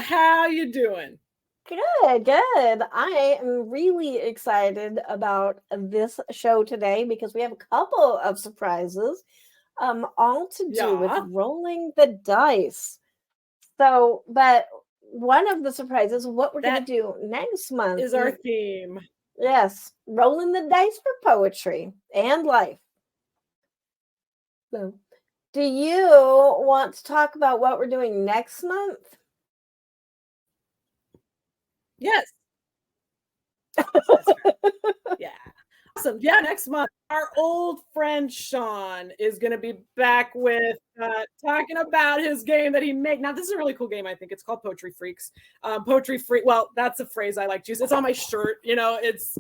how you doing? Good, good. I am really excited about this show today because we have a couple of surprises, all to do with Yeah, rolling the dice. But one of the surprises, what we're going that to do next month, is our theme. yes, rolling the dice for poetry and life. So, do you want to talk about what we're doing next month? Yes. Yeah. Awesome. Yeah, next month, our old friend Sean is going to be back with talking about his game that he made. Now, this is a really cool game, I think. It's called Poetry Freaks. Poetry Freak. Well, that's a phrase I like to use. It's on my shirt. It's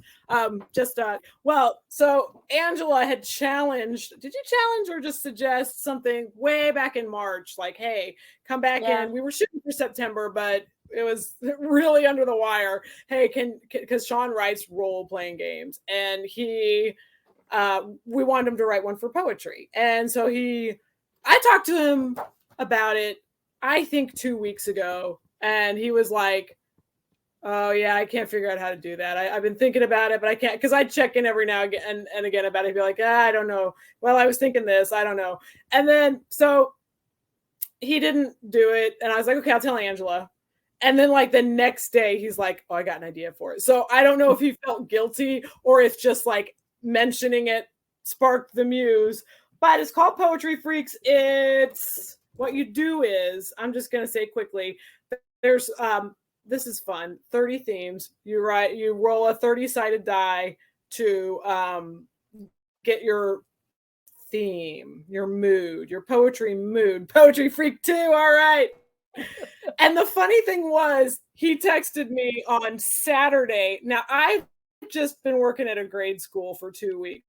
so Angela had challenged. Did you challenge or just suggest something way back in March? Like, hey, come back in. We were shooting for September, but it was really under the wire. Hey, because Sean writes role-playing games, and we wanted him to write one for poetry. And so I talked to him about it, I think 2 weeks ago, and he was like, oh yeah, I can't figure out how to do that. I've been thinking about it, but I can't, because I check in every now and again about it. He'd be like, I don't know. Well, I was thinking this, I don't know. And then, so he didn't do it. And I was like, okay, I'll tell Angela. And then like the next day, he's like, oh, I got an idea for it. So I don't know if he felt guilty or if just like mentioning it sparked the muse, but it's called Poetry Freaks. It's what you do is, I'm just going to say quickly, there's, this is fun, 30 themes. You roll a 30-sided die to get your theme, your mood, your poetry mood. Poetry Freak 2, all right. And the funny thing was, he texted me on Saturday. Now, I've just been working at a grade school for 2 weeks.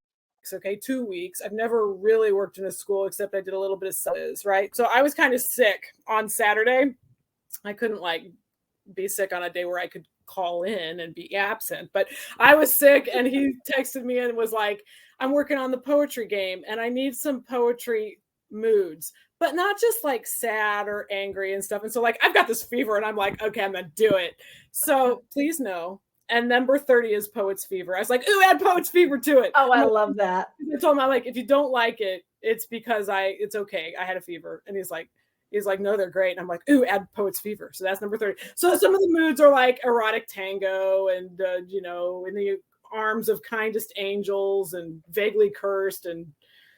Okay, 2 weeks. I've never really worked in a school except I did a little bit of sales, right? So I was kind of sick on Saturday. I couldn't like be sick on a day where I could call in and be absent, but I was sick, and he texted me and was like, I'm working on the poetry game and I need some poetry moods, but not just like sad or angry and stuff. And so like, I've got this fever and I'm like, okay, I'm going to do it. So please know. And number 30 is Poet's Fever. I was like, ooh, add Poet's Fever to it. Oh, I love that. I told him, I'm like, if you don't like it, it's because it's okay. I had a fever. And he's like, no, they're great. And I'm like, ooh, add Poet's Fever. So that's number 30. So some of the moods are like erotic tango and, in the arms of kindest angels and vaguely cursed and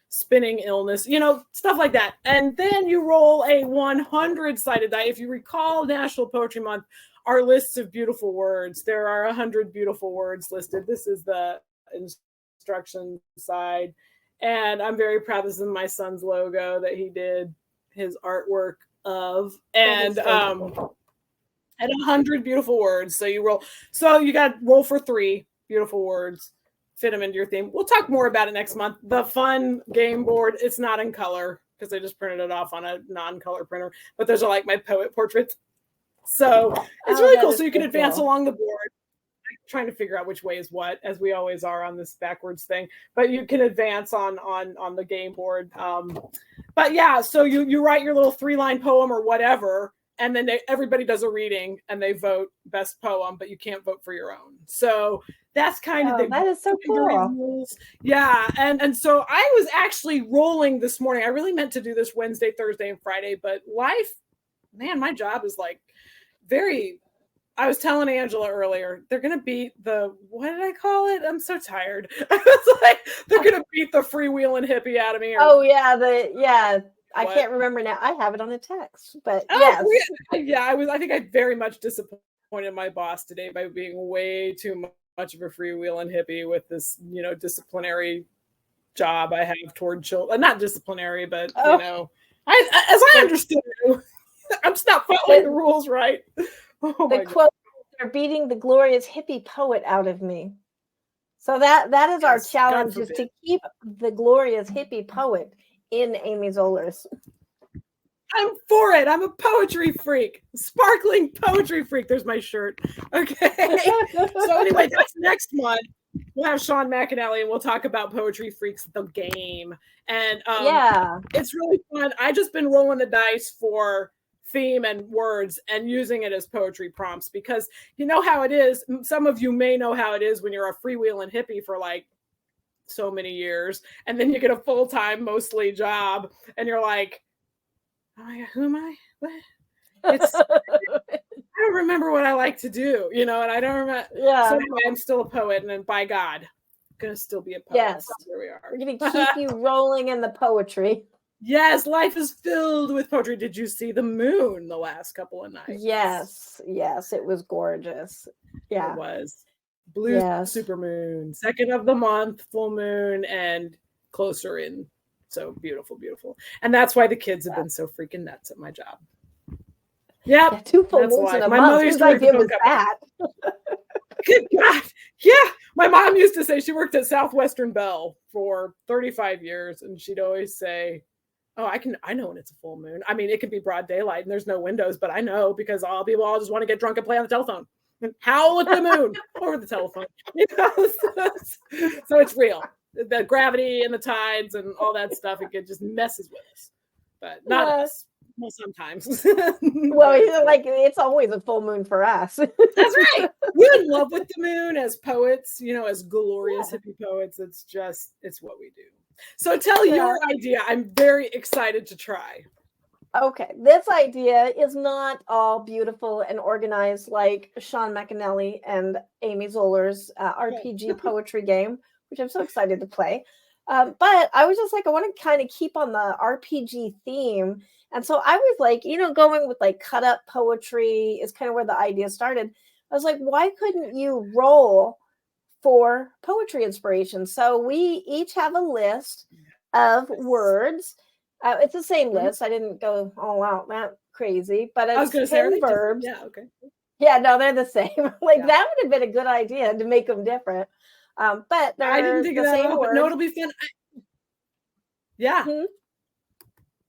spinning illness, stuff like that. And then you roll a 100-sided die. If you recall National Poetry Month, our lists of beautiful words, there are 100 beautiful words listed. This is the instruction side. And I'm very proud. This is my son's logo that he did his artwork of. And 100 beautiful words. So you got to roll for 3 beautiful words, fit them into your theme. We'll talk more about it next month. The fun game board, it's not in color because I just printed it off on a non-color printer, but those are like my poet portraits. So it's really cool. So you can advance along the board. I'm trying to figure out which way is what, as we always are on this backwards thing, but you can advance on the game board. But yeah, so you write your little 3-line poem or whatever, and then everybody does a reading and they vote best poem, but you can't vote for your own. So that's kind of that is so cool. Rules. Yeah. And so I was actually rolling this morning. I really meant to do this Wednesday, Thursday, and Friday, but life, man, my job is like I was telling Angela earlier, they're going to beat what did I call it? I'm so tired. I was like, they're going to beat the freewheeling hippie out of me. I can't remember now. I have it on a text, but yes. Yeah, I think I very much disappointed my boss today by being way too much of a freewheeling hippie with this, disciplinary job I have toward children. Not disciplinary, but, as I understood it, I'm just not following the rules right. Oh the quote, they're beating the glorious hippie poet out of me. So that is our challenge, is to keep the glorious hippie poet in Amy Zoellers. I'm for it. I'm a poetry freak, sparkling poetry freak. There's my shirt. Okay. So anyway, that's next month. We'll have Sean McAnally and we'll talk about Poetry Freaks, the game. And it's really fun. I just been rolling the dice for theme and words and using it as poetry prompts, because you know how it is. Some of you may know how it is when you're a freewheeling hippie for like so many years, and then you get a full-time mostly job and you're like, oh my God, who am I? What? It's I don't remember what I like to do, and I don't remember. Yeah. So anyway, I'm still a poet, and then by God, I'm gonna still be a poet. Yes. So here we are. We're gonna keep you rolling in the poetry. Yes, life is filled with poetry. Did you see the moon the last couple of nights? Yes, it was gorgeous. Yeah, it was. Blue supermoon, second of the month, full moon, and closer in. So beautiful, beautiful. And that's why the kids have been so freaking nuts at my job. Yep. Yeah, 2 full moons in a my month. mother used to Whose idea was that? Good God. Yeah. My mom used to say she worked at Southwestern Bell for 35 years, and she'd always say, oh, I know when it's a full moon. I mean, it could be broad daylight and there's no windows, but I know because all people all just want to get drunk and play on the telephone and howl at the moon over the telephone. So it's real. The gravity and the tides and all that stuff, it just messes with us. But not us. Well, sometimes. Well, like it's always a full moon for us. That's right. We're in love with the moon as poets, as glorious hippie poets. It's what we do. So tell your idea. I'm very excited to try. Okay. This idea is not all beautiful and organized like Sean McAnally and Amy Zoellers' RPG poetry game, which I'm so excited to play. But I was just like, I want to kind of keep on the RPG theme. And so I was like, going with like cut up poetry is kind of where the idea started. I was like, why couldn't you roll for poetry inspiration? So we each have a list of words. It's the same list. I didn't go all out that crazy, but it's 10 verbs. Yeah, okay. Yeah, no, they're the same. That would have been a good idea to make them different. But I didn't think of that at all, but no, it'll be fun.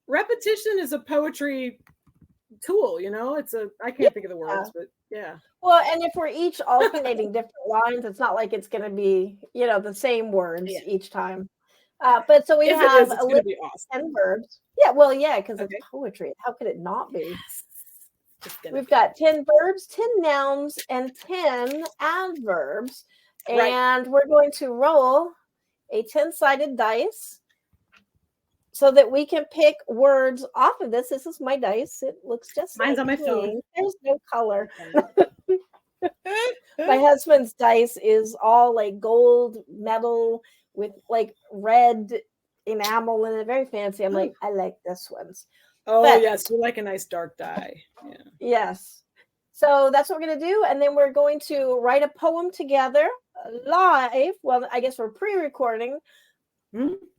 Repetition is a poetry tool, it's I can't think of the words, but yeah. Well, and if we're each alternating different lines, it's not like it's going to be, the same words each time. But so we have a list of 10 verbs. Yeah, well, because it's poetry. How could it not be? We've got 10 verbs, 10 nouns, and 10 adverbs. Right. And we're going to roll a 10-sided dice so that we can pick words off of this. This is my dice. It looks just mine's on my phone. There's no color. My husband's dice is all like gold metal with like red enamel in it, very fancy. I'm like, I like this one's. Oh, but, yes, we like a nice dark die. Yeah. Yes. So that's what we're going to do. And then we're going to write a poem together live. Well, I guess we're pre-recording,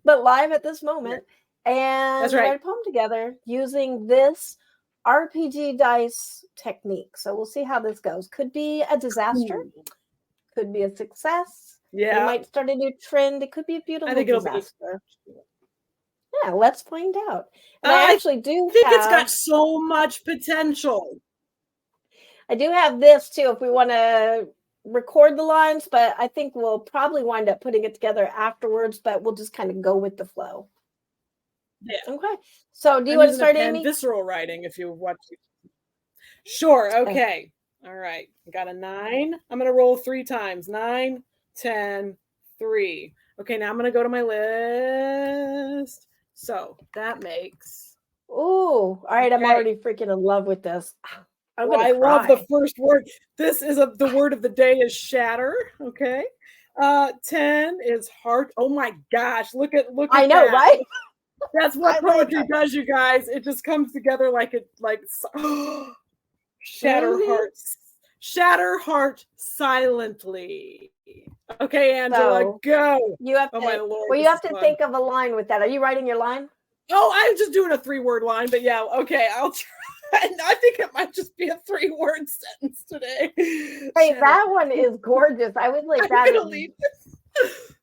but live at this moment. And write a poem together using this RPG dice technique. So we'll see how this goes. Could be a disaster. Could be a success. Yeah. We might start a new trend. It could be a beautiful disaster. Yeah, let's find out. And I actually do think it's got so much potential. I do have this too if we want to record the lines, but I think we'll probably wind up putting it together afterwards, but we'll just kind of go with the flow. Yeah. Okay. So do you want to start, Amy? Visceral writing if you want to. Sure. Okay. All right. I got a 9. I'm going to roll 3 times. 9, 10, 3. Okay. Now I'm going to go to my list. So that makes. Ooh. All right. I'm already freaking in love with this. I love the first word. This is the word of the day is shatter. Okay. 10 is heart. Oh my gosh. Look at I know, that. Right? That's what poetry does, you guys. It just comes together shatter heart silently. Okay, Angela, go. You have to, my Lord, well, you have to think of a line with that. Are you writing your line? Oh, I'm just doing a 3-word line, but yeah, okay, I'll try. I think it might just be a 3-word sentence today. Hey, that one is gorgeous. I would like that. I'm gonna leave this.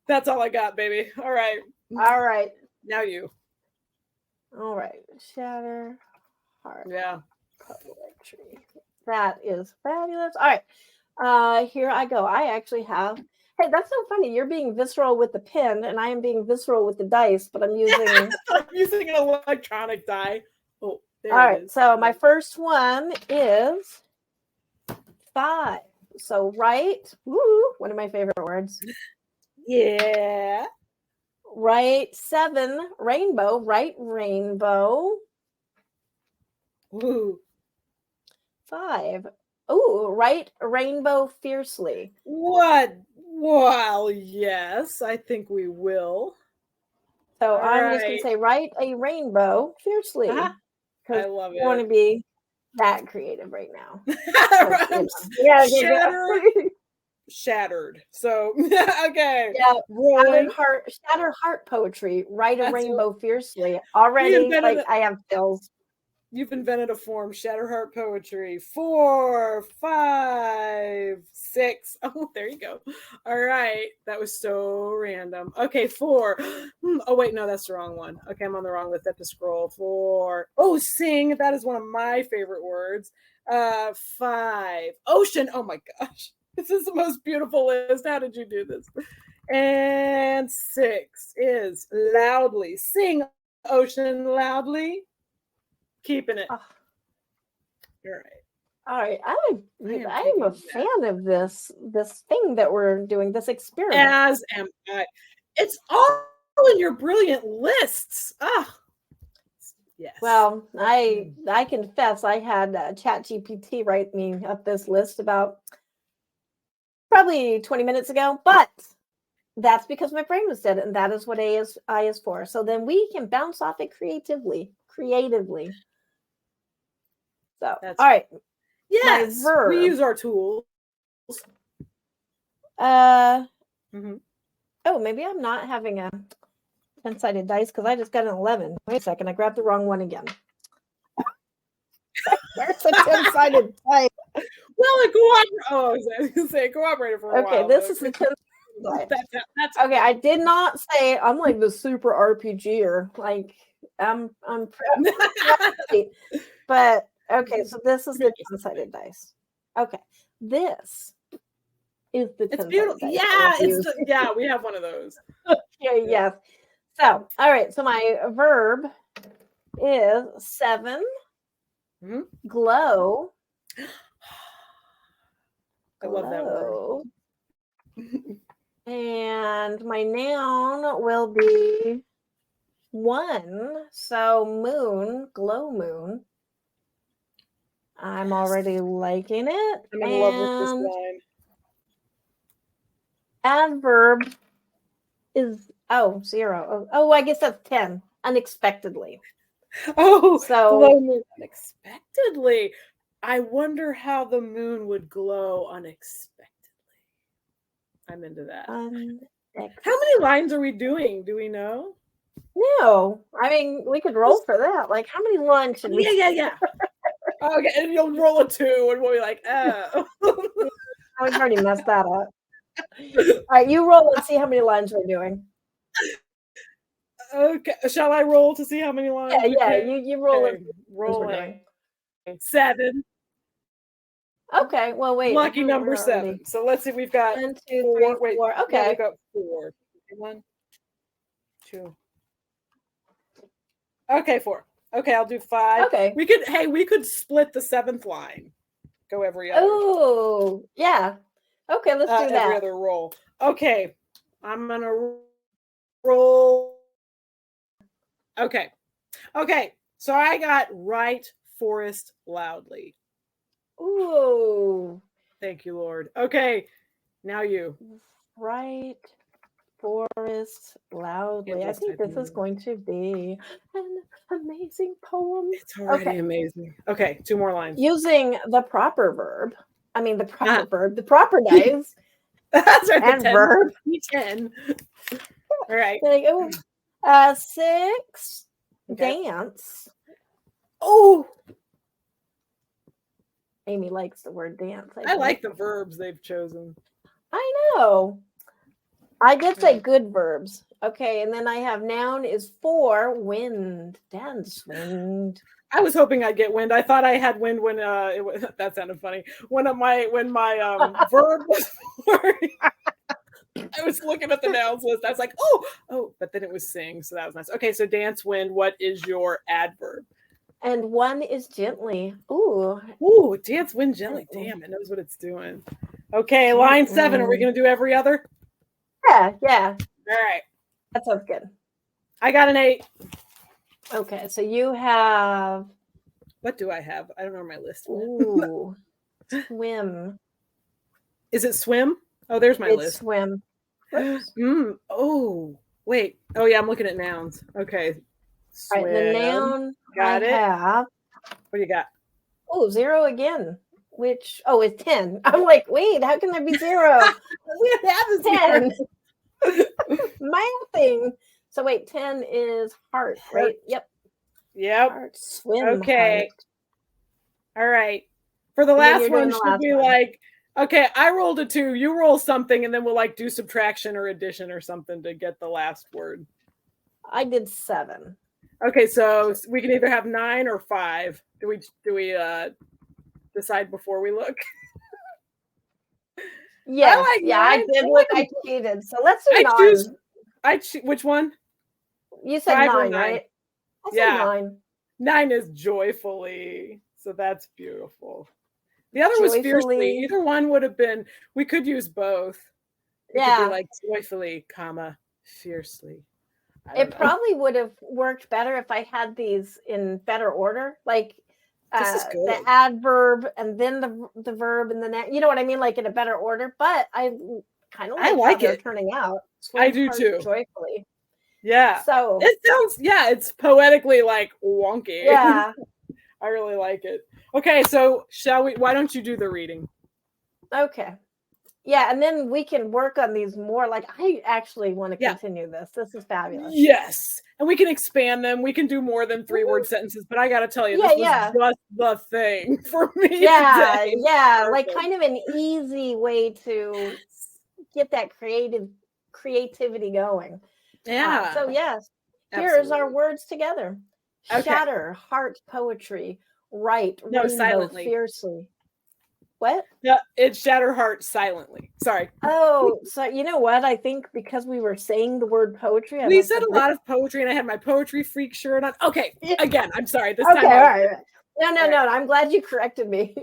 That's all I got, baby. All right. All right. Now you. All right. Shatter heart. Yeah. Poetry. That is fabulous. All right. Here I go. I actually have. Hey, that's so funny. You're being visceral with the pen, and I am being visceral with the dice, but I'm using. I'm using an electronic die. Oh, There All it right. is. So my first one is 5. So right. Woo, one of my favorite words. Yeah. Right. 7. Rainbow. Right. Rainbow. Ooh. 5. Ooh, right. Rainbow fiercely. What? Well, yes, I think we will. So All I'm just going right. to say write a rainbow fiercely. Uh-huh. Because I love I want to it. be that creative right now. Yeah, shattered. So okay. Yeah, Rolling. shattered heart poetry. Write a That's rainbow what fiercely. Already, invented. like I have chills. You've invented a form, Shatterheart Poetry. 4, 5, 6. Oh, there you go. All right. That was so random. Okay, 4. Oh, wait, no, that's the wrong one. Okay, I'm on the wrong list. I have to scroll. 4. Oh, sing. That is one of my favorite words. 5. Ocean. Oh my gosh. This is the most beautiful list. How did you do this? And 6 is loudly. Sing, ocean, loudly. Keeping it. Oh. All right. All right, I am a fan of this thing that we're doing, this experiment. As am I. It's all in your brilliant lists. Ah, yes. Well, I confess I had ChatGPT write me up this list about probably 20 minutes ago, but that's because my brain was dead, and that is what I is for. So then we can bounce off it creatively. So, That's all right. Yes, my verb. we use our tools. Mm-hmm. Oh, maybe I'm not having a 10-sided dice because I just got an 11. Wait a second, I grabbed the wrong one again. Where's the 10-sided dice? Well, it cooperated. Oh, I was going to say it cooperated for a while. Okay, this is the 10-sided dice. That's okay. I did not say I'm like the super RPGer. Like I'm but okay, so this is the 10-sided dice. Okay, this is the 10-sided dice. Yeah, we have one of those. Okay, yes. So, all right. So my verb is 7. Mm-hmm. Glow. I love that word. And my noun will be 1. So moon, glow moon. I'm already liking it. I'm in love with this line. Adverb is 0. Oh, I guess that's 10. Unexpectedly. Oh, so glow moon unexpectedly. I wonder how the moon would glow unexpectedly. I'm into that. How many lines are we doing? Do we know? No. I mean, we could roll for that. Like, how many lines should we? Yeah. Okay, and you'll roll a 2, and we'll be like, oh. We've already messed that up. All right, you roll and see how many lines we're doing. Okay, shall I roll to see how many lines? Yeah. You roll it. Rolling. 7. Okay, well, wait. Lucky number 7. So let's see. We've got 1, 2, 3, 4. Wait, okay, yeah, we've got 4. 1, 2. Okay, 4. Okay, I'll do 5. Okay. We could split the 7th line. Go every other. Oh, yeah. Okay, let's do that. Every other roll. Okay, I'm gonna roll. Okay. So I got right forest loudly. Ooh. Thank you, Lord. Okay, now you. Right forest loudly. I think this is going to be an amazing poem. It's already amazing. Okay, 2 more lines. Using the proper verb. I mean, the proper verb, the proper dice. That's right, and verb. 10. All right. 6. Okay. Dance. Oh. Amy likes the word dance. I like the verbs they've chosen. I know. I did say good verbs. Okay, and then I have noun is 4. Wind. Dance wind. I was hoping I'd get wind. I thought I had wind when that sounded funny. When my verb was 4. I was looking at the nouns list. I was like, oh, but then it was sing, so that was nice. Okay, so dance wind. What is your adverb? And one is gently. Ooh. Ooh, dance, win, gently. Damn, it knows what it's doing. Okay, line 7. Are we going to do every other? Yeah. All right. That sounds good. I got an 8. Okay, so you have. What do I have? I don't know where my list went. Ooh. Swim. Is it swim? Oh, there's my list. Swim. Oh, wait. Oh, yeah, I'm looking at nouns. Okay. Swim. All right, the noun got it. Have. What do you got? Oh, 0 again. Which, it's 10. I'm like, wait, how can there be 0? We have 10. Mathing. So wait, 10 is heart, right? Yep. Heart, swim. Okay. Heart. All right. For the last one, should be like, okay, I rolled a 2, you roll something, and then we'll like do subtraction or addition or something to get the last word. I did 7. Okay, so we can either have 9 or 5. Do we decide before we look? Yeah, I did look. I cheated. So let's do 9. Which one? You said 9, right? I said 9. 9 is joyfully. So that's beautiful. The other was fiercely. Either one would have been. We could use both. It could be like joyfully, fiercely. It probably would have worked better if I had these in better order, like the adverb and then the verb and then you know what I mean, like in a better order. But I kind of like how they're turning out. I do too. Joyfully. Yeah. So it sounds. Yeah, it's poetically like wonky. Yeah. I really like it. Okay, so why don't you do the reading? Okay. Yeah, and then we can work on these more. Like, I actually want to continue this. This is fabulous. Yes. And we can expand them. We can do more than 3-word sentences. But I got to tell you, this was just the thing for me today. Yeah. Like kind of an easy way to get that creativity going. Yeah. So, yes, here's our words together. Okay. Shatter, heart, poetry, write, rainbow, silently. Fiercely. What? Yeah, it's shatter heart silently. Sorry. Oh, so you know what? I think because we were saying the word poetry. We said a lot of poetry, and I had my poetry freak shirt on. Okay, again, I'm sorry. This time. All right. No. I'm glad you corrected me.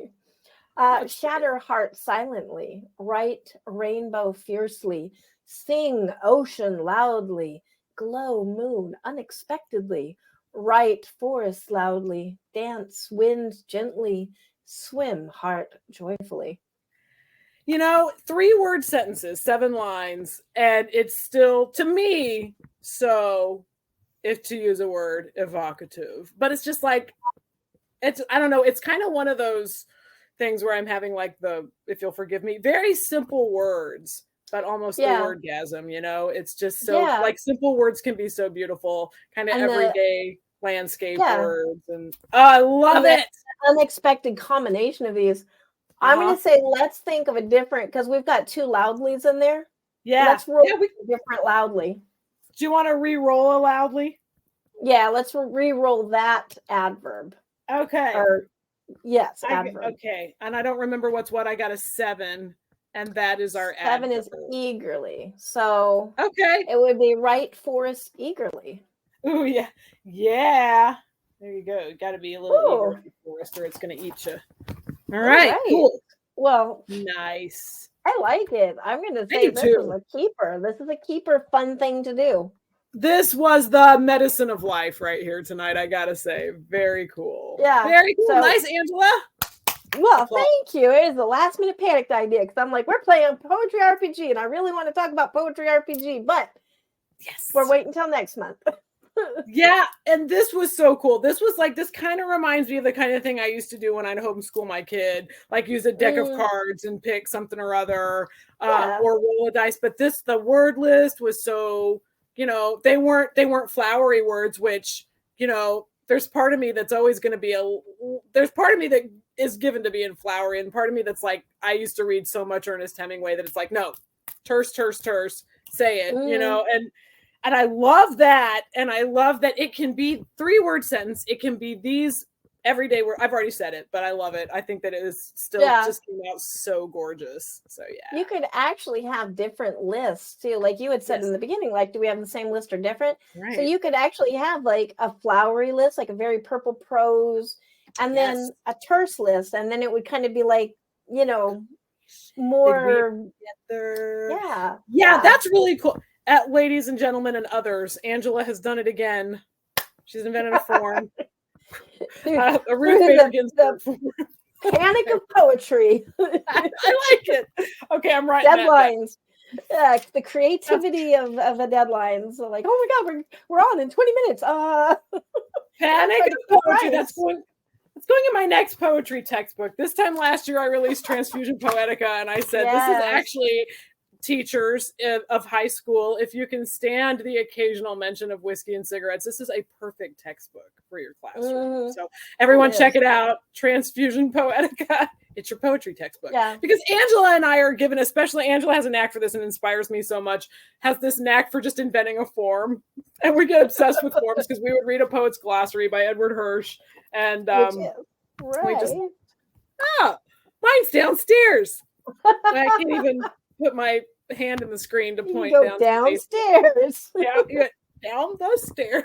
Shatter heart silently, write rainbow fiercely, sing ocean loudly, glow moon unexpectedly, write forest loudly, dance wind gently, swim heart joyfully. 3-word sentences, 7 lines, and it's still, to me, so, if to use a word, evocative. But it's just like, I don't know, it's kind of one of those things where I'm having like if you'll forgive me, very simple words, but almost the orgasm, It's just so, like, simple words can be so beautiful, kind of everyday landscape words, and I love it. Unexpected combination of these. I'm going to say let's think of a different, because we've got 2 loudlies in there. Yeah, let's roll different loudly. Do you want to re-roll a loudly? Yeah, let's re-roll that adverb. Okay. Yes, adverb. Okay, and I don't remember what's what. I got a 7, and that is our 7 adverb. is eagerly. So okay, it would be write forest eagerly. Oh yeah. There you go. Got to be a little eager for us, or it's going to eat you. All right. Cool. Well, nice. I like it. I'm going to say this is a keeper. This is a keeper fun thing to do. This was the medicine of life right here tonight, I got to say. Very cool. Yeah. Very cool. Nice, Angela. Well, thank you. It is the last minute panicked idea because I'm like, we're playing Poetry RPG and I really want to talk about Poetry RPG, but we're waiting until next month. Yeah, and this was so cool. This kind of reminds me of the kind of thing I used to do when I'd homeschool my kid, like use a deck of cards and pick something or other, or roll a dice. But the word list was so, they weren't flowery words, which, there's part of me that's always going to be there's part of me that is given to being flowery, and part of me that's like, I used to read so much Ernest Hemingway that it's like, no, terse, say it, and I love that. And I love that it can be 3-word sentence. It can be these every day I've already said it, but I love it. I think that it is still just came out so gorgeous. So yeah. You could actually have different lists too. Like you had said in the beginning, like, do we have the same list or different? Right. So you could actually have like a flowery list, like a very purple prose, and then a terse list. And then it would kind of be like, you know, more. Yeah, that's really cool. Ladies and gentlemen and others, Angela has done it again. She's invented a form. A Ruth Bader Ginsburg form. Panic of poetry. I like it. Okay, I'm writing deadlines. The creativity of a deadline. So like, oh my God, we're on in 20 minutes. Panic of poetry. That's going in my next poetry textbook. This time last year, I released Transfusion Poetica, and I said, this is actually teachers of high school. If you can stand the occasional mention of whiskey and cigarettes, this is a perfect textbook for your classroom. So everyone check it out. Transfusion Poetica. It's your poetry textbook. Yeah. Because Angela and I are given, especially Angela has a knack for this and inspires me so much, has this knack for just inventing a form. And we get obsessed with forms because we would read a poet's glossary by Edward Hirsch. And we just, mine's downstairs. I can't even put my hand in the screen to point downstairs. Down the stairs.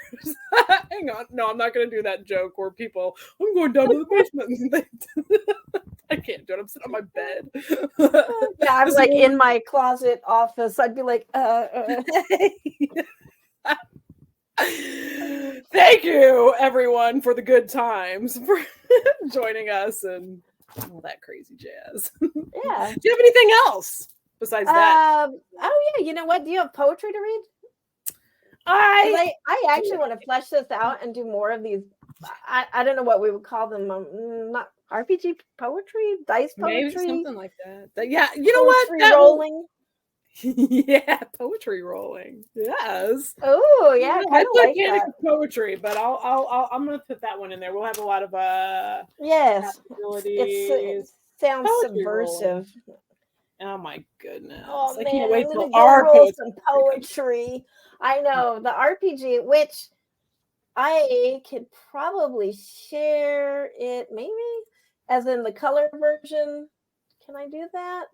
Hang on. No, I'm not going to do that joke where I'm going down to the basement. I can't do it. I'm sitting on my bed. I'm like in my closet office. I'd be like, Thank you, everyone, for the good times, for joining us and all that crazy jazz. Yeah. Do you have anything else besides that? You know what? Do you have poetry to read? I actually want to flesh this out and do more of these. I don't know what we would call them. Not RPG poetry, dice poetry, maybe something like that. Yeah, you know what? Rolling. Yeah, poetry rolling. Yes. Oh yeah, I put Panic of Poetry, but I'm gonna put that one in there. We'll have a lot of it sounds subversive. Rolling. Oh my goodness! Oh I man, can't wait till our some poetry. I know the RPG, which I could probably share it, maybe as in the color version. Can I do that?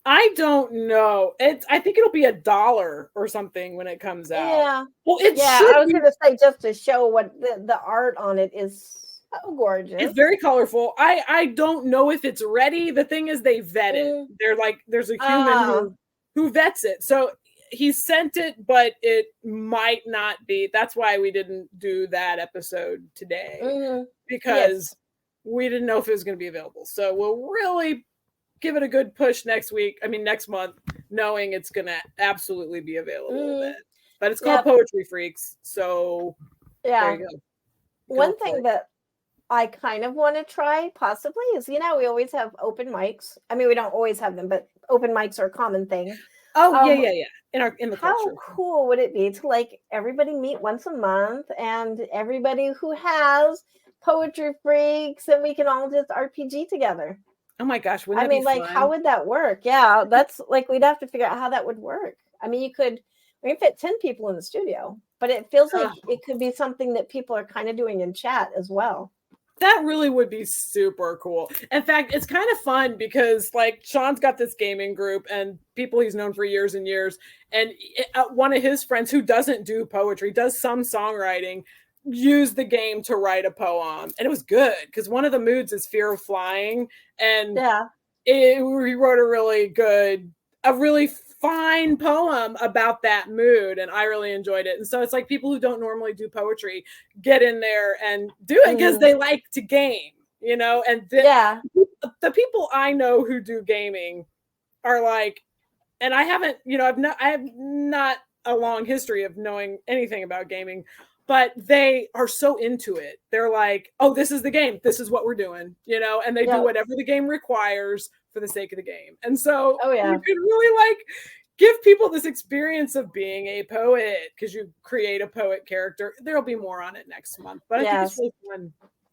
I don't know. I think it'll be $1 or something when it comes out. Yeah. Well, I was going to say just to show what the art on it is so gorgeous. It's very colorful. I don't know if it's ready. The thing is, they vet it. They're like, there's a human who vets it. So he sent it, but it might not be. That's why we didn't do that episode today because we didn't know if it was going to be available. So we'll really give it a good push next month, knowing it's going to absolutely be available then. But it's called Poetry Freaks. So there you go. One thing that I kind of want to try possibly is, we always have open mics. I mean, we don't always have them, but open mics are a common thing. Oh, yeah. In the culture. How cool would it be to like everybody meet once a month and everybody who has Poetry Freaks and we can all just RPG together? Oh my gosh, wouldn't that be fun? How would that work? Yeah, that's like we'd have to figure out how that would work. I mean, we could fit 10 people in the studio, but it feels like it could be something that people are kind of doing in chat as well. That really would be super cool. In fact, it's kind of fun because like Sean's got this gaming group and people he's known for years and years. And one of his friends who doesn't do poetry, does some songwriting, used the game to write a poem. And it was good because one of the moods is fear of flying. And he wrote a really fine poem about that mood. And I really enjoyed it. And so it's like people who don't normally do poetry get in there and do it because they like to game, and the people I know who do gaming are like, and I haven't, I have not a long history of knowing anything about gaming, but they are so into it. They're like, oh, this is the game. This is what we're doing, and they do whatever the game requires for the sake of the game. And so you could really like give people this experience of being a poet because you create a poet character. There'll be more on it next month, but I think it's really fun.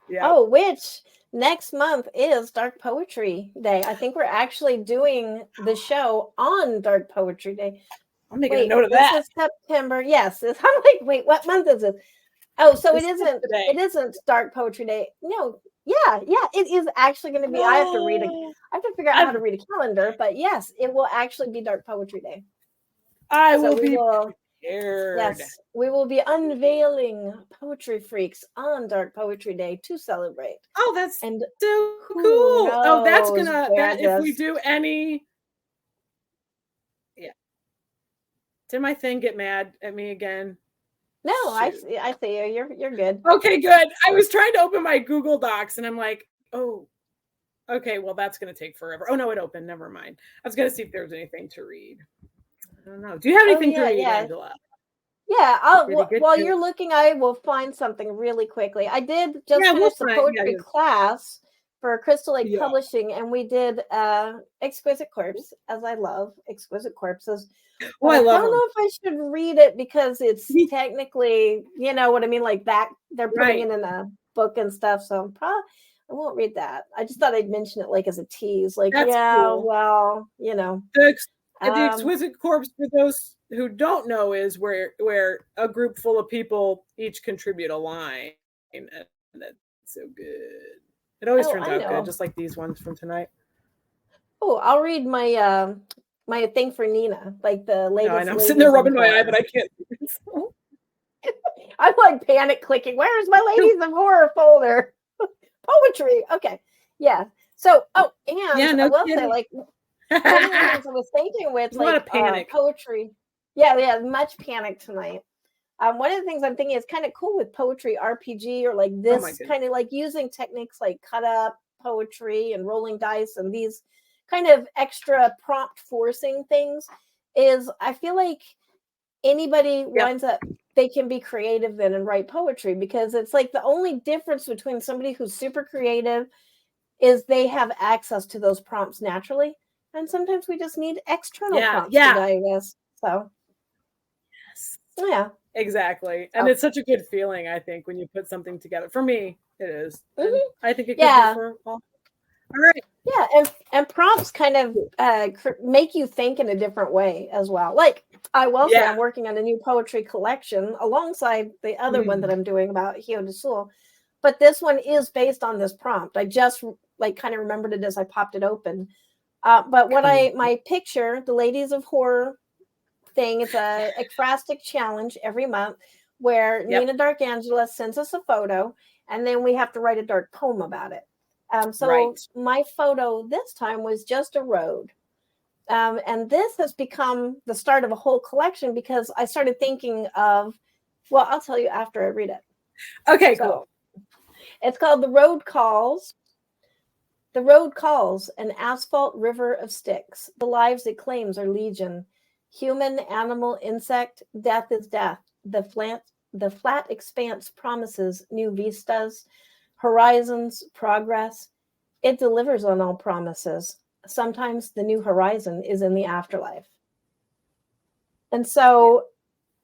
Yeah. Oh, which next month is Dark Poetry Day. I think we're actually doing the show on Dark Poetry Day. I'm making a note of that. This is September. Yes. I'm like, wait, what month is this? Oh, so This is today. it isn't Dark Poetry Day. No, yeah, it is actually going to be. I have to figure out how to read a calendar, but yes, it will actually be Dark Poetry Day. I will be prepared. Yes, we will be unveiling Poetry Freaks on Dark Poetry Day to celebrate. Oh, that's so cool. Oh, that's if we do any. Yeah. Did my thing get mad at me again? No, I see you. You're good. Okay, good. I was trying to open my Google Docs and I'm like, oh, okay, well, that's going to take forever. Oh, no, it opened. Never mind. I was going to see if there was anything to read. I don't know. Do you have anything to read, Angela? Yeah, while you're looking, I will find something really quickly. I did just finish the poetry class for Crystal Lake Publishing, and we did Exquisite Corpse, as I love Exquisite Corpses. Oh, I love don't know if I should read it because it's technically, you know what I mean, like that they're putting it in a book and stuff. So I won't read that. I just thought I'd mention it like as a tease. Like, cool. Well, you know. The Exquisite Corpse, for those who don't know, is where a group full of people each contribute a line, and that's so good. It always turns out good, just like these ones from tonight. Oh, I'll read my my thing for Nina, like the latest. No, and I'm sitting there rubbing my eye, but I can't. I'm like panic clicking. Where's my Ladies of Horror folder? Poetry. Okay. Yeah. So, and I will say, like, one of the things I was thinking with, like, a lot of panic. Poetry. Yeah, much panic tonight. One of the things I'm thinking is kind of cool with poetry RPG or like this kind of like using techniques like cut up poetry and rolling dice and these kind of extra prompt forcing things is I feel like anybody winds up, they can be creative then and write poetry because it's like the only difference between somebody who's super creative is they have access to those prompts naturally. And sometimes we just need external prompts to guide us. So, yeah. Exactly. And it's such a good feeling, I think, when you put something together. For me, it is. I think it could be for all. All right. Yeah, and prompts kind of make you think in a different way as well. Like I will say, I'm working on a new poetry collection alongside the other one that I'm doing about Hio de Sul, but this one is based on this prompt. I just like kind of remembered it as I popped it open. But what my picture, the Ladies of Horror thing, it's a ekphrastic challenge every month where Nina Darkangela sends us a photo, and then we have to write a dark poem about it. My photo this time was just a road. And this has become the start of a whole collection because I started thinking of, well, I'll tell you after I read it. Okay, cool. It's called The Road Calls. The road calls, an asphalt river of sticks. The lives it claims are legion. Human, animal, insect, death is death. The flat expanse promises new vistas, horizons, progress. It delivers on all promises. Sometimes the new horizon is in the afterlife. And so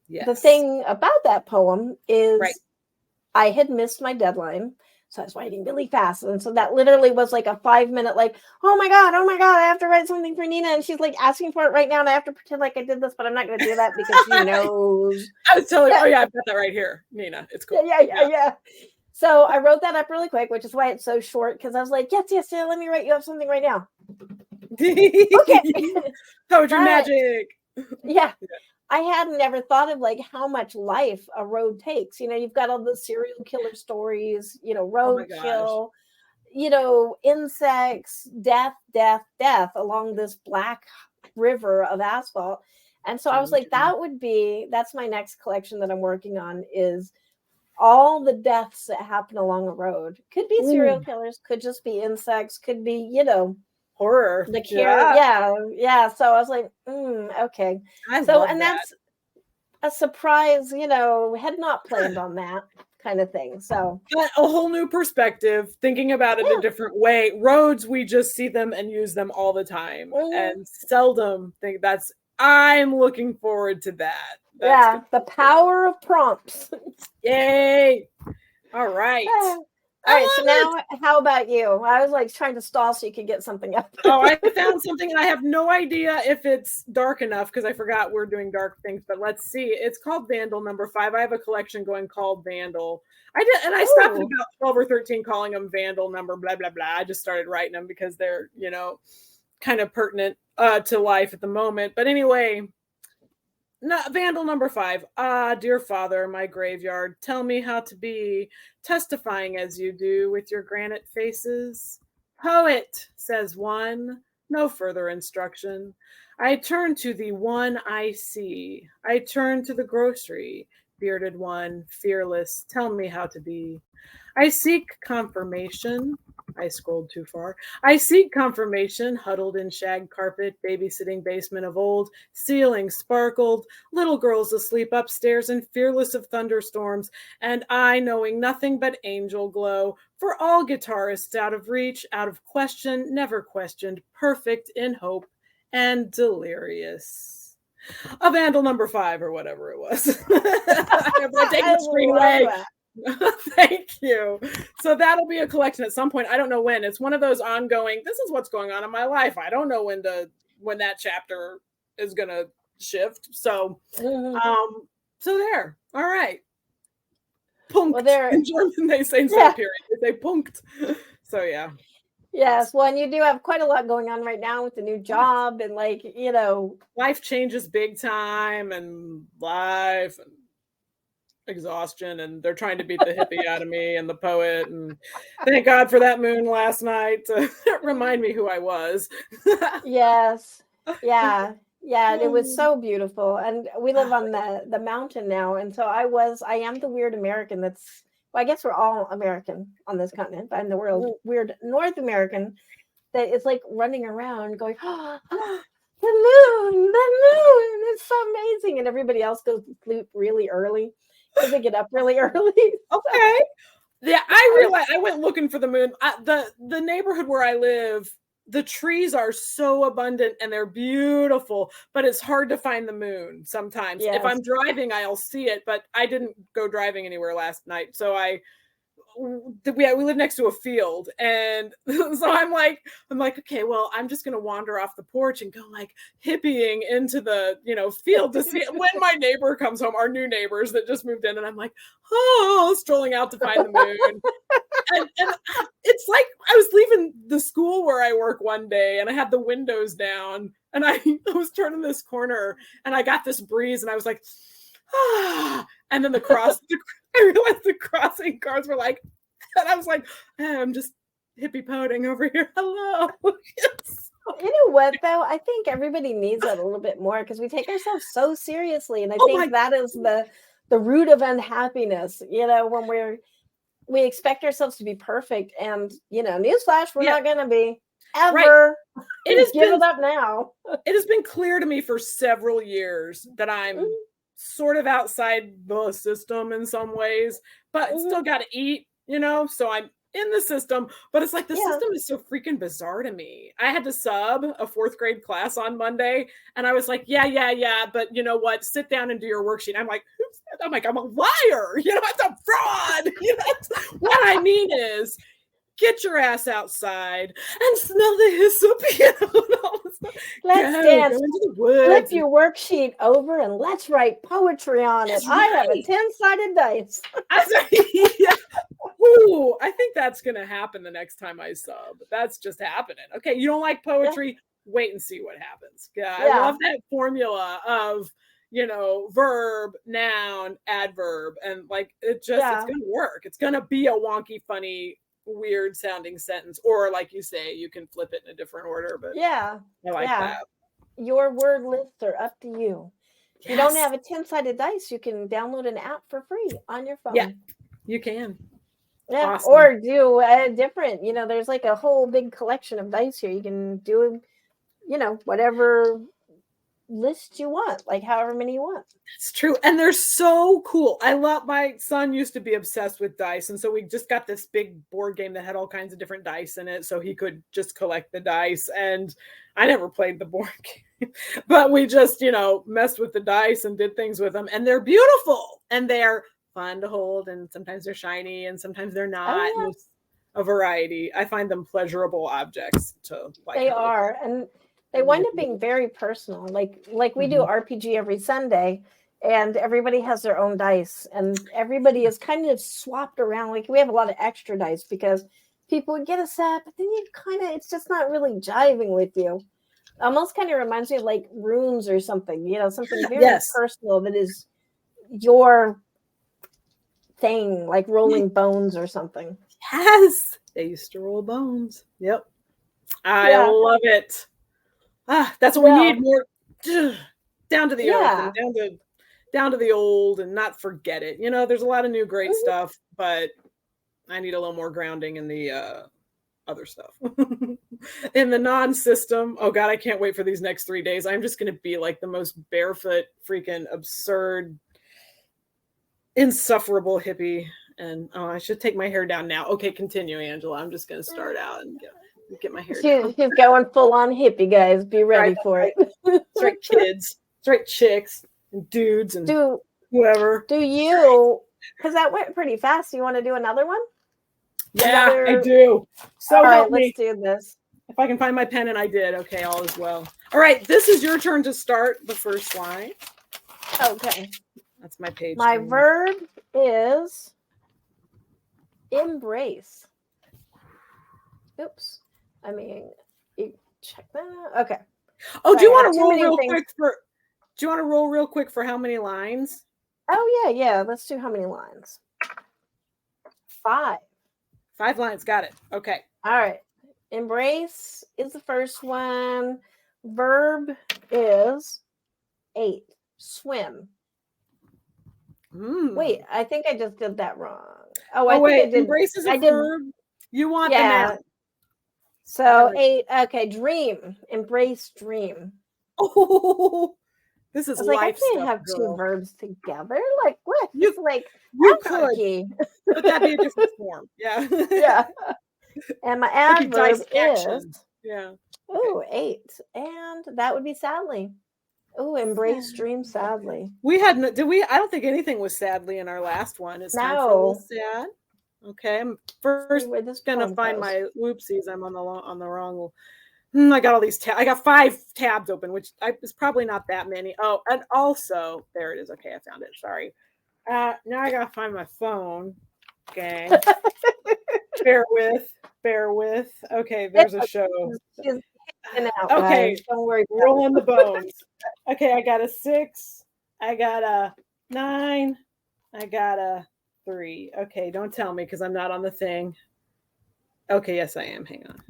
the thing about that poem is I had missed my deadline. So I was writing really fast. And so that literally was like a 5-minute, like, oh my God, I have to write something for Nina. And she's like asking for it right now. And I have to pretend like I did this, but I'm not going to do that because she knows. I was telling you, I've got that right here, Nina. It's cool. Yeah. So I wrote that up really quick, which is why it's so short. Because I was like, yes, let me write you up something right now. Okay. Poetry magic. Yeah. I hadn't ever thought of like how much life a road takes. You know, you've got all the serial killer stories, roadkill, insects, death along this black river of asphalt. And so I was like, that's my next collection that I'm working on is all the deaths that happen along a road. Could be serial killers, could just be insects, could be, horror. The cure. Yeah. So I was like, okay. That's a surprise, had not planned on that kind of thing. So a whole new perspective, thinking about it a different way. Roads, we just see them and use them all the time and seldom think I'm looking forward to that. The power of prompts. Yay. All right. All right, so now how about you? I was like trying to stall so you could get something up. Oh, I found something and I have no idea if it's dark enough because I forgot we're doing dark things, but let's see. It's called Vandal number 5. I have a collection going called Vandal. I stopped at about 12 or 13 calling them Vandal number blah blah blah. I just started writing them because they're, kind of pertinent to life at the moment. But anyway, Vandal number 5. Dear Father, my graveyard, tell me how to be, testifying as you do with your granite faces. Poet, says one, no further instruction. I turn to the one I see. I turn to the grocery, bearded one, fearless, tell me how to be. I seek confirmation. I scrolled too far. I seek confirmation, huddled in shag carpet, babysitting basement of old, ceiling sparkled, little girls asleep upstairs and fearless of thunderstorms, and I knowing nothing but angel glow, for all guitarists out of reach, out of question, never questioned, perfect in hope, and delirious. A Vandal number 5 or whatever it was. I'm taking the screen away. Thank you. So that'll be a collection at some point. I don't know when. It's one of those ongoing, this is what's going on in my life. I don't know when that chapter is gonna shift. So so there. All right. Punkt. Well, there, in German they say period. They say punkt. So yeah. Yes, well, and you do have quite a lot going on right now with the new job and life changes big time and life and exhaustion, and they're trying to beat the hippie out of me and the poet, and thank God for that moon last night to remind me who I was. Yes. Yeah. It was so beautiful, and we live on the mountain now, and so I am the weird American I guess we're all American on this continent, but I'm the weird North American that is like running around going, oh, the moon, it's so amazing, and everybody else goes to sleep really early because they get up really early. Okay. Yeah, I realized I went looking for the moon. The neighborhood where I live, the trees are so abundant and they're beautiful, but it's hard to find the moon sometimes. Yes. If I'm driving, I'll see it, but I didn't go driving anywhere last night. So we live next to a field, and so I'm like, okay, well, I'm just gonna wander off the porch and go like hippieing into the field to see it when my neighbor comes home, our new neighbors that just moved in, and I'm like, strolling out to find the moon. and it's like I was leaving the school where I work one day, and I had the windows down, and I was turning this corner, and I got this breeze, and I was like, and then I realized the crossing cars were like, and I was like, I'm just hippie poeting over here. Hello. Yes. You know what, though? I think everybody needs that a little bit more because we take ourselves so seriously. And I think that is the root of unhappiness, when we expect ourselves to be perfect. And, newsflash, we're not going to be ever. Right. Give it up now. It has been clear to me for several years that I'm sort of outside the system in some ways, but still got to eat, so I'm in the system, but it's like the system is so freaking bizarre to me. I had to sub a 4th grade class on Monday, and I was like, yeah, but you know what? Sit down and do your worksheet. I'm like, I'm a liar. It's a fraud. What I mean is, get your ass outside and smell the hyssop. Let's dance. Flip your worksheet over and let's write poetry on it. Right. I have a 10-sided dice. Ooh, I think that's going to happen the next time I sub. That's just happening. Okay, you don't like poetry? Wait and see what happens. I love that formula of, verb, noun, adverb, and it's going to work. It's going to be a wonky, funny, weird sounding sentence, or like you say, you can flip it in a different order, but I like that. Your word lists are up to you. If you don't have a 10-sided dice, you can download an app for free on your phone. Yeah, you can. Awesome. Or do a different, there's like a whole big collection of dice here. You can do, whatever list you want, like however many you want. It's true. And they're so cool. My son used to be obsessed with dice. And so we just got this big board game that had all kinds of different dice in it. So he could just collect the dice. And I never played the board game, but we just, messed with the dice and did things with them. And they're beautiful and they're fun to hold. And sometimes they're shiny and sometimes they're not. a variety. I find them pleasurable objects to like. They are, and they wind up being very personal. Like we do RPG every Sunday, and everybody has their own dice, and everybody is kind of swapped around. Like we have a lot of extra dice because people would get a set, but then you it's just not really jiving with you. Almost kind of reminds me of like runes or something, something very personal that is your thing, like rolling bones or something. Yes, they used to roll bones. Yep, I love it. That's what we need, more down to the earth and down to the old, and not forget it. There's a lot of new great stuff, but I need a little more grounding in the other stuff. In the non-system. Oh God, I can't wait for these next 3 days. I'm just going to be like the most barefoot, freaking absurd, insufferable hippie. And I should take my hair down now. Okay, continue, Angela. I'm just going to start out and get my hair down. She's going full on hippie, guys. Be ready for it. That's right, kids. That's right, chicks and dudes and whoever. Do you, because that went pretty fast. You want to do another one? Yeah, I do. So all right, let's do this. If I can find my pen, and I did. Okay, all is well. All right, this is your turn to start the first line. Okay. That's my page. My verb is embrace. Oops. I mean, you check that out. Okay. Oh, do you want to roll real quick for? Do you want to roll real quick for how many lines? Oh yeah. Let's do how many lines. 5. 5 lines. Got it. Okay. All right. Embrace is the first one. Verb is 8. Swim. Wait, I think I just did that wrong. Oh, I wait. think I did. Embrace is a verb. You want the noun. So 8. Okay. Dream. Embrace dream. Oh, this is like, life I can't have 2 verbs together. Like what? You could, but that'd be a different form. Yeah. Yeah. And my adverb is Oh, 8, and that would be sadly. Oh, embrace dream sadly. We had I don't think anything was sadly in our last one. It's time for a little sad. Okay, I'm first gonna find my whoopsies. I'm on the wrong. I got all these I got 5 tabs open, which is probably not that many. Oh, and also there it is. Okay, I found it. Sorry. Now I gotta find my phone. Gang. Bear with. Okay, there's a show. Okay, don't worry. Rolling the bones. Okay, I got a 6. I got a 9. I got a 3. Okay, don't tell me because I'm not on the thing. Okay, yes, I am. Hang on.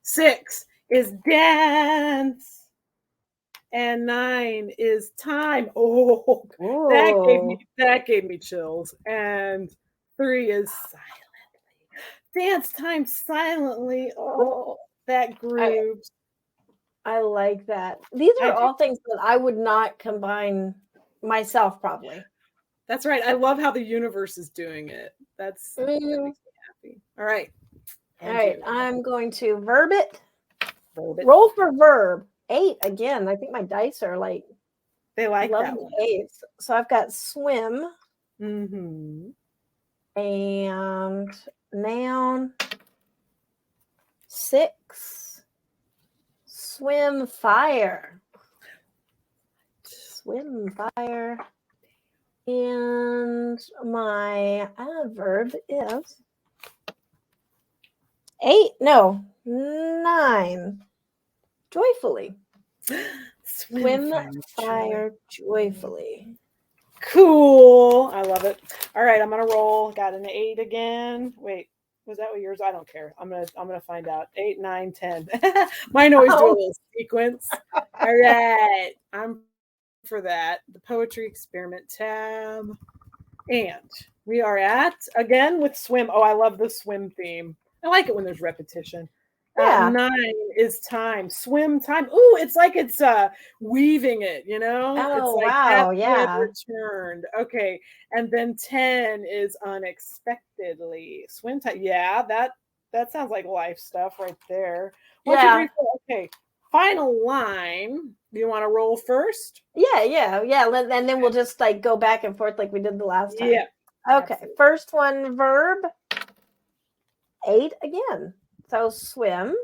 6 is dance, and 9 is time. Oh, that gave me chills. And 3 is silently. Dance time silently. Oh, that grooves. I like that. These are all things that I would not combine myself, probably. That's right. I love how the universe is doing it. That makes me happy. All right. All right. I'm going to verb it. Roll for verb. 8 again. I think my dice are like. They like that one. 8. So I've got swim. Mm-hmm. And noun. 6. Swim fire. Swim fire. And my adverb is 8. No, 9. Joyfully. Swim fire joyfully. Cool. I love it. All right, I'm gonna roll. Got an 8 again. Wait, was that what yours? I don't care. I'm gonna find out. 8, 9, 10. Mine always do a little sequence. All right, I'm for that. The poetry experiment tab, and we are at again with swim. Oh, I love the swim theme. I like it when there's repetition. 9 is time. Swim time. Ooh, it's like it's weaving it, Oh, it's like wow. Yeah. Returned. Okay. And then 10 is unexpectedly. Swim time. Yeah, that sounds like life stuff right there. 1, 2, 3, 4. Okay. Final line. Do you want to roll first? Yeah. And then we'll just like go back and forth like we did the last time. Yeah. Okay. Absolutely. First one, verb. 8 again. So swim.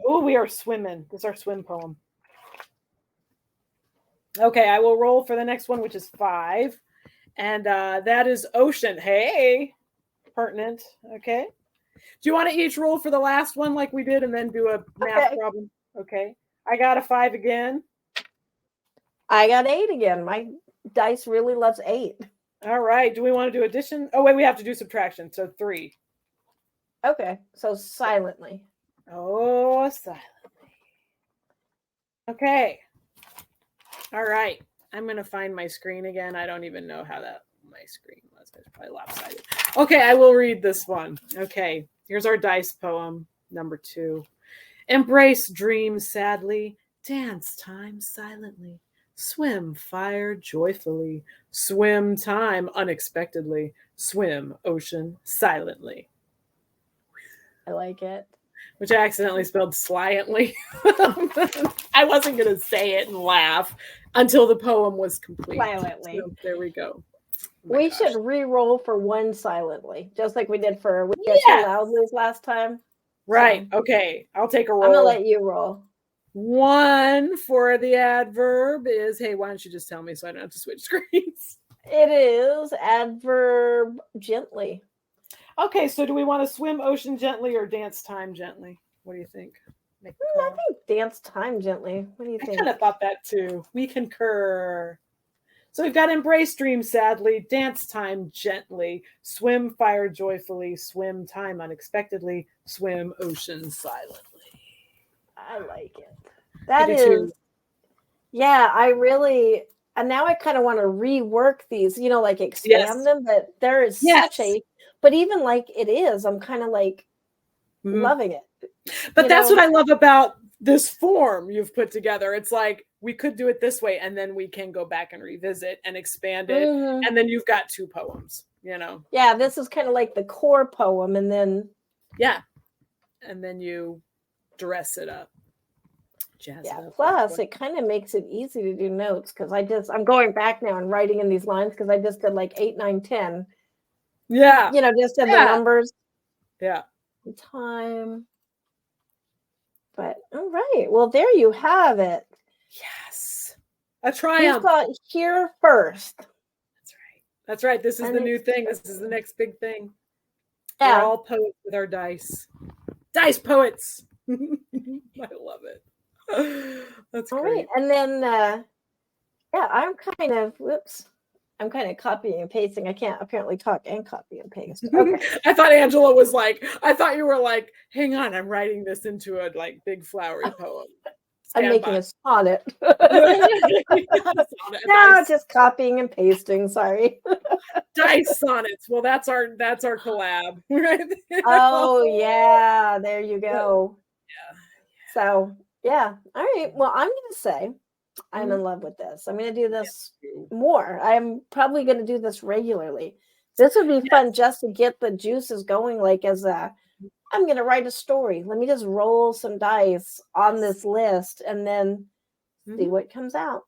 Oh, we are swimming. This is our swim poem. Okay, I will roll for the next one, which is 5. And that is ocean. Hey, pertinent. Okay. Do you want to each roll for the last one like we did and then do a math problem? Okay. I got a 5 again. I got 8 again. My dice really loves 8. All right. Do we want to do addition? Oh, wait, we have to do subtraction. So 3. Okay. So silently. Oh, silently. Okay. All right. I'm going to find my screen again. I don't even know how my screen was. It's probably lopsided. Okay, I will read this one. Okay, here's our dice poem, number 2. Embrace dreams sadly, dance time silently, swim fire joyfully, swim time unexpectedly, swim ocean silently. I like it. Which I accidentally spelled sliantly. I wasn't going to say it and laugh until the poem was complete. Silently. So there we go. We should re-roll for 1 silently, just like we did for we got 2 loudlies last time. Right. So, okay. I'll take a roll. I'm going to let you roll. 1 for the adverb is, hey, why don't you just tell me so I don't have to switch screens? It is adverb gently. Okay, so do we want to swim ocean gently or dance time gently? What do you think? I think dance time gently. What do you think? I kind of thought that too. We concur. So we've got embrace dream sadly, dance time gently, swim fire joyfully, swim time unexpectedly, swim ocean silently. I like it. That is, yeah, I really, and now I kind of want to rework these, like expand them, but there is such a, but even like it is, I'm kind of like loving it. But that's what I love about this form you've put together. It's like, we could do it this way, and then we can go back and revisit and expand it. And then you've got 2 poems, Yeah, this is kind of like the core poem, and then. Yeah. And then you dress it up. Plus it kind of makes it easy to do notes because I'm going back now and writing in these lines because I just did like 8, 9, 10. Yeah. Just in the numbers. Yeah. Time. But all right. Well, there you have it. Yes. A triumph. We've got here first. That's right. This is the new thing. This is the next big thing. Yeah. We're all poets with our dice. Dice poets. I love it. That's all great. Right. And then I'm kind of copying and pasting. I can't apparently talk and copy and paste. Okay. I thought Angela was like, I thought you were like, hang on, I'm writing this into a like big flowery poem. I'm making a sonnet. No, just copying and pasting. Sorry. Dice sonnets. Well, that's our collab, right? Oh yeah, there you go. Yeah. So yeah. All right. Well, I'm gonna say I'm in love with this. I'm gonna do this more. I'm probably gonna do this regularly. This would be fun just to get the juices going. Like I'm gonna write a story. Let me just roll some dice on this list and then see what comes out.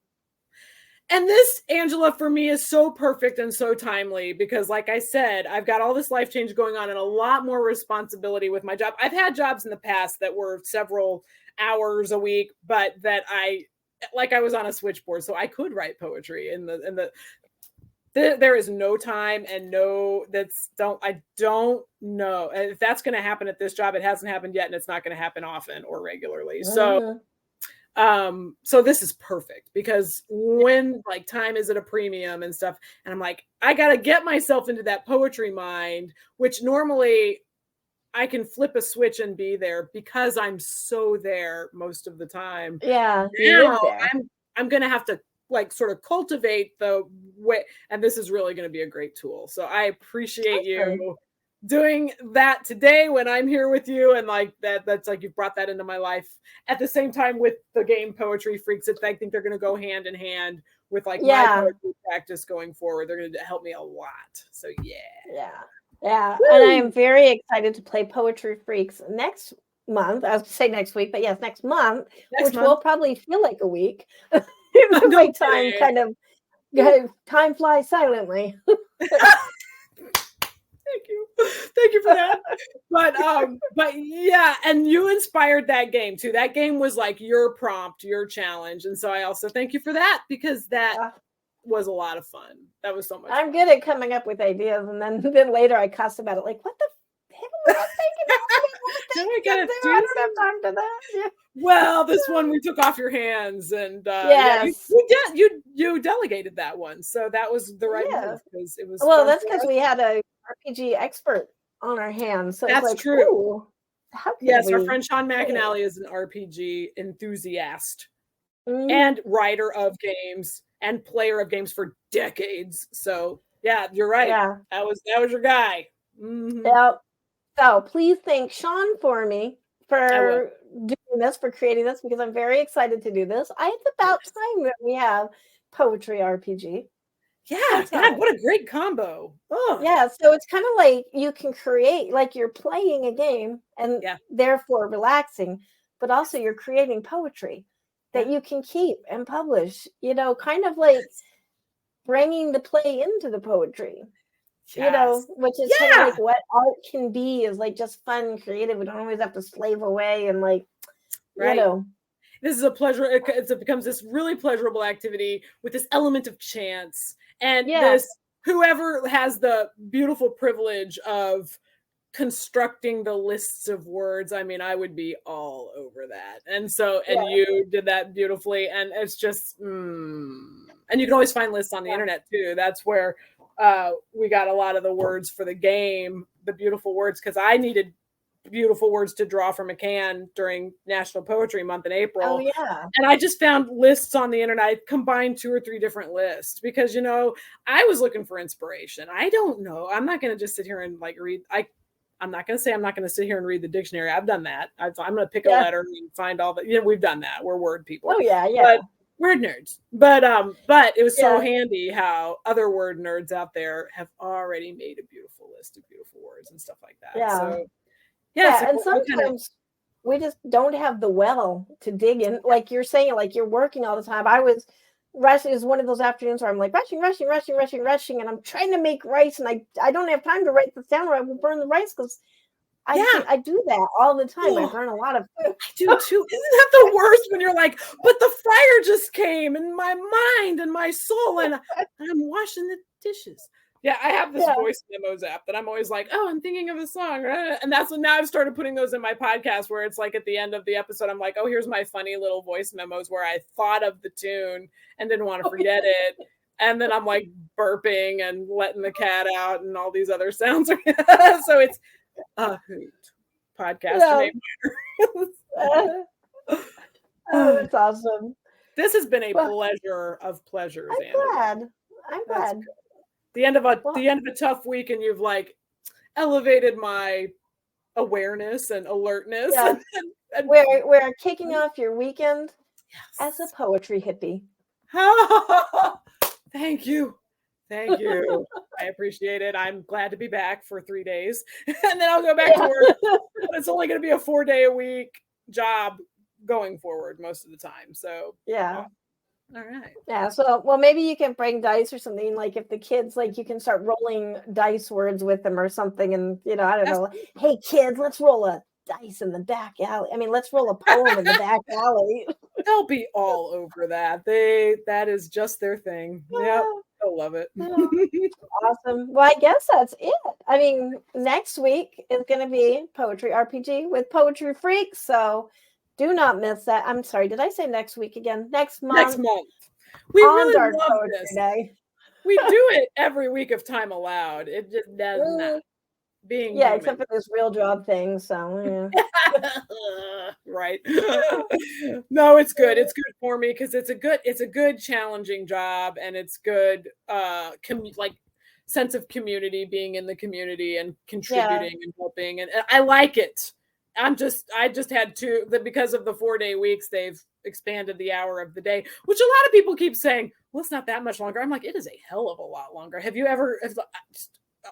And this, Angela, for me is so perfect and so timely because, like I said, I've got all this life change going on and a lot more responsibility with my job. I've had jobs in the past that were several hours a week, but that I was on a switchboard, so I could write poetry there is no time and I don't know if that's going to happen at this job. It hasn't happened yet, and it's not going to happen often or regularly. So this is perfect because when like time is at a premium and stuff, and I'm like, I got to get myself into that poetry mind, which normally I can flip a switch and be there because I'm so there most of the time. Yeah. Now I'm going to have to like sort of cultivate the way, and this is really going to be a great tool. So I appreciate you doing that today when I'm here with you, and like that's like you've brought that into my life at the same time with the game Poetry Freaks. I think they're going to go hand in hand with like my poetry practice going forward. They're going to help me a lot. So yeah. Woo! And I am very excited to play Poetry Freaks next month. I was going to say next week, but yes, next month, which will probably feel like a week. My time time flies silently. Thank you. Thank you for that. But yeah, and you inspired that game too. That game was like your prompt, your challenge. And so I also thank you for that, because that was a lot of fun. That was so much I'm fun. good at coming up with ideas, and then later I cuss about it, like, what the hell was I thinking? I don't have time to that. Yeah. Well, this one we took off your hands, and yes. you delegated that one, so that was the right move, because it was. Well, that's because we had a RPG expert on our hands, so that's it's like, true. Ooh, how yes, our friend Sean McAnally is an RPG enthusiast and writer of games and player of games for decades. So yeah, you're right. Yeah, that was your guy. Mm-hmm. Yep. So please thank Sean for me for doing this, for creating this, because I'm very excited to do this. It's about time that we have poetry RPG. Yeah, God, what a great combo. Yeah, so it's kind of like you can create, like you're playing a game and therefore relaxing, but also you're creating poetry that you can keep and publish, kind of like bringing the play into the poetry. Which is kind of like what art can be, is like just fun and creative. We don't always have to slave away and like, This is a pleasure. It becomes this really pleasurable activity with this element of chance. And this, whoever has the beautiful privilege of constructing the lists of words, I mean, I would be all over that. And so, and you did that beautifully. And it's just, and you can always find lists on the internet too. That's where we got a lot of the words for the game, the beautiful words, because I needed beautiful words to draw from a can during National Poetry Month in April. Oh yeah. And I just found lists on the internet. I combined 2 or 3 different lists because, I was looking for inspiration. I don't know. I'm not going to just sit here and like read. I'm not going to say I'm not going to sit here and read the dictionary. I've done that. I'm going to pick a letter and find all the, we've done that. We're word people. Oh yeah. Yeah. But word nerds. But it was so handy how other word nerds out there have already made a beautiful list of beautiful words and stuff like that. Yeah. So, so and sometimes we just don't have the well to dig in. Like you're saying, like you're working all the time. I was rushing. It was one of those afternoons where I'm like rushing, and I'm trying to make rice, and I don't have time to write this down, or I will burn the rice, because I do that all the time. I burn a lot of food. I do too. Isn't that the worst when you're like, but the fire just came in my mind and my soul, and I'm washing the dishes. Yeah, I have this voice memos app that I'm always like, oh, I'm thinking of a song. And that's when now I've started putting those in my podcast, where it's like at the end of the episode, I'm like, oh, here's my funny little voice memos where I thought of the tune and didn't want to forget it. And then I'm like burping and letting the cat out and all these other sounds. So it's a hoot podcast. Oh, that's awesome. This has been a pleasure of pleasures. I'm glad. The end of a tough week, and you've like elevated my awareness and alertness. Yeah. And we're kicking off your weekend as a poetry hippie. Thank you. I appreciate it. I'm glad to be back for 3 days, and then I'll go back to work. But it's only going to be a 4-day-a-week job going forward most of the time. So all right. Yeah. So, well, maybe you can bring dice or something. Like if the kids, like you can start rolling dice words with them or something. And, I don't know. Hey, kids, let's roll a dice in the back alley. I mean, let's roll a poem in the back alley. They'll be all over that. That is just their thing. Yep. They'll love it. Awesome. Well, I guess that's it. I mean, next week is going to be Poetry RPG with Poetry Freaks. So do not miss that. I'm sorry. Did I say next week again? Next month. We really love this. Day. We do it every week if time allowed. It just does not. Being human. Except for this real job thing. So right. No, it's good. It's good for me because it's a good challenging job, and it's good like sense of community, being in the community and contributing and helping, and I like it. I just had because of the 4-day weeks, they've expanded the hour of the day, which a lot of people keep saying, well, it's not that much longer. I'm like, it is a hell of a lot longer. Have you ever,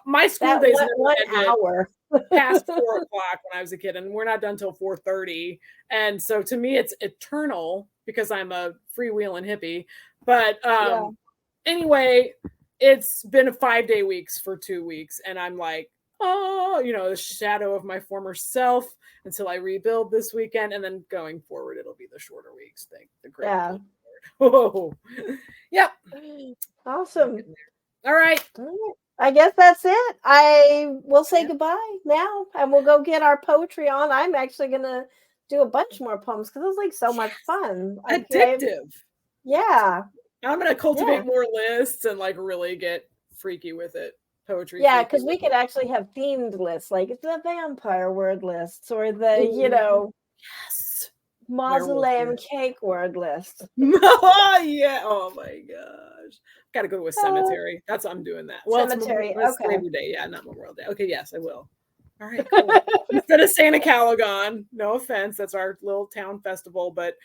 my school days one hour past 4 o'clock when I was a kid, and we're not done till 4:30. And so to me, it's eternal because I'm a freewheeling hippie. But anyway, it's been a 5-day weeks for 2 weeks. And I'm like, oh, the shadow of my former self until I rebuild this weekend. And then going forward, it'll be the shorter weeks. Thank the great Lord. Oh, yep. Awesome. All right. I guess that's it. I will say goodbye now, and we'll go get our poetry on. I'm actually going to do a bunch more poems because it was like so much fun. Addictive. Yeah. I'm going to cultivate more lists and like really get freaky with it. Poetry. Yeah, because we could actually have themed lists, like the vampire word lists or the, mausoleum cake word list. Oh, yeah. Oh my gosh. Got to go to a cemetery. That's I'm doing that. Well, cemetery. It's Labor Day. Yeah, not Memorial Day. Okay, yes, I will. All right, cool. Instead of Santa Calagon, no offense, that's our little town festival, but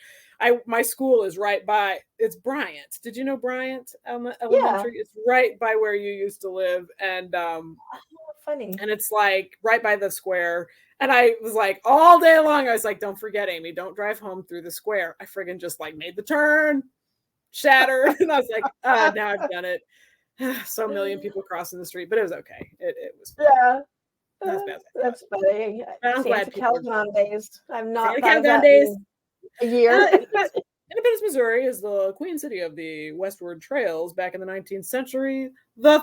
my school is right by. It's Bryant. Did you know Bryant Elementary? It's right by where you used to live, and funny. And it's like right by the square. And I was like, all day long, I was like, don't forget, Amy, don't drive home through the square. I friggin' just like made the turn, shattered. And I was like, now I've done it. So a million people crossing the street, but it was okay. It was fun. Yeah. That's funny. I'm glad Calagon days. I'm not Santa Calagon days. A year. Independence, Missouri is the queen city of the westward trails back in the 19th century. The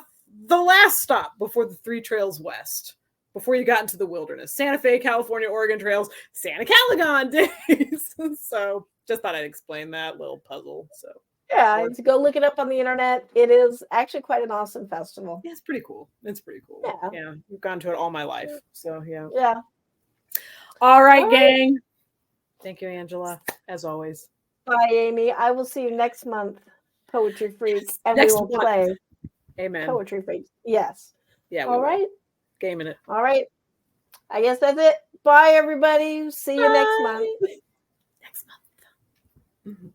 last stop before the 3 trails west. Before you got into the wilderness. Santa Fe, California, Oregon trails, Santa Calagon days. So just thought I'd explain that little puzzle. So yeah, go look it up on the internet. It is actually quite an awesome festival. Yeah, it's pretty cool. Yeah, we've gone to it all my life. So yeah. All right, gang. Thank you, Angela, as always. Bye, Amy. I will see you next month, Poetry Freak, and we will play. Amen. Poetry Freak. Yes. Yeah. All right. Gaming it. All right. I guess that's it. Bye, everybody. See you next month. Next month. Mm-hmm.